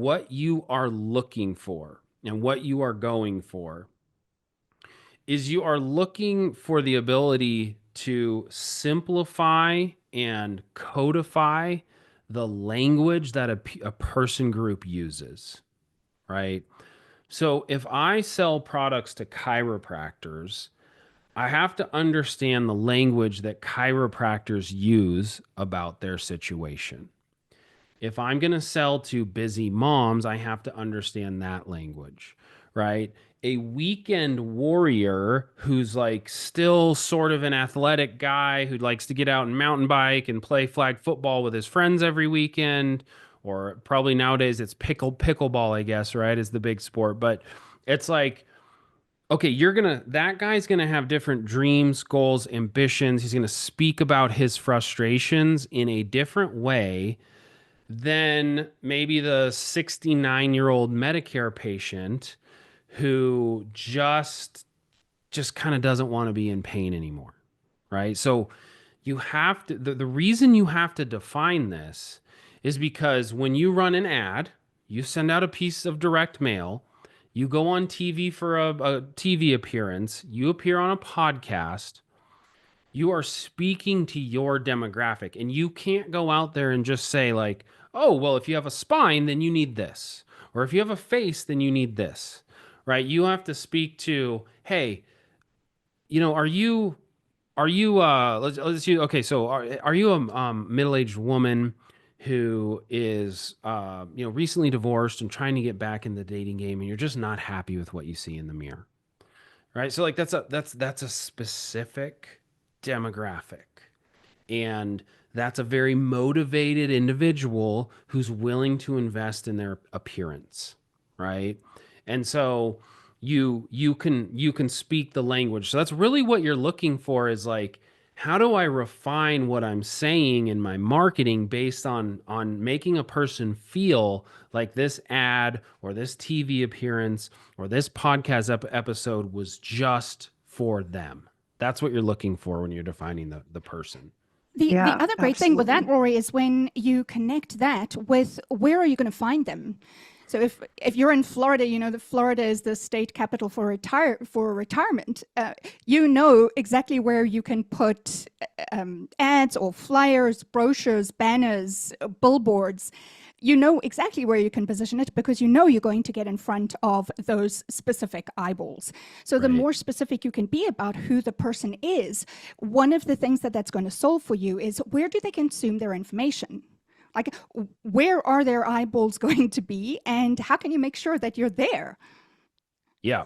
what you are looking for and what you are going for is you are looking for the ability to simplify and codify the language that a person group uses, right? So if I sell products to chiropractors, I have to understand the language that chiropractors use about their situation. If I'm going to sell to busy moms, I have to understand that language, right? A weekend warrior who's like still sort of an athletic guy who likes to get out and mountain bike and play flag football with his friends every weekend, or probably nowadays it's pickleball, I guess, right? Is the big sport. But it's like, okay, that guy's gonna have different dreams, goals, ambitions. He's gonna speak about his frustrations in a different way than maybe the 69-year-old Medicare patient who just kind of doesn't want to be in pain anymore, right? So you have to the reason you have to define this is because when you run an ad, you send out a piece of direct mail, you go on TV for a TV appearance, you appear on a podcast, you are speaking to your demographic, and you can't go out there and just say like, oh well, if you have a spine then you need this, or if you have a face then you need this, right? You have to speak to, hey, are you let's use, okay, so are you a middle-aged woman who is recently divorced and trying to get back in the dating game, and you're just not happy with what you see in the mirror, right? So like that's a specific demographic, and that's a very motivated individual who's willing to invest in their appearance, right? And so you can speak the language. So that's really what you're looking for, is like, how do I refine what I'm saying in my marketing based on making a person feel like this ad or this TV appearance or this podcast episode was just for them. That's what you're looking for when you're defining the person. The Yeah, other great thing with that, absolutely. Rory, is when you connect that with where are you going to find them. So if you're in Florida, you know that Florida is the state capital for retirement. You know exactly where you can put ads or flyers, brochures, banners, billboards. You know exactly where you can position it because you know you're going to get in front of those specific eyeballs. So the Right. more specific you can be about who the person is, one of the things that's going to solve for you is where do they consume their information? Like, where are their eyeballs going to be, and how can you make sure that you're there? Yeah.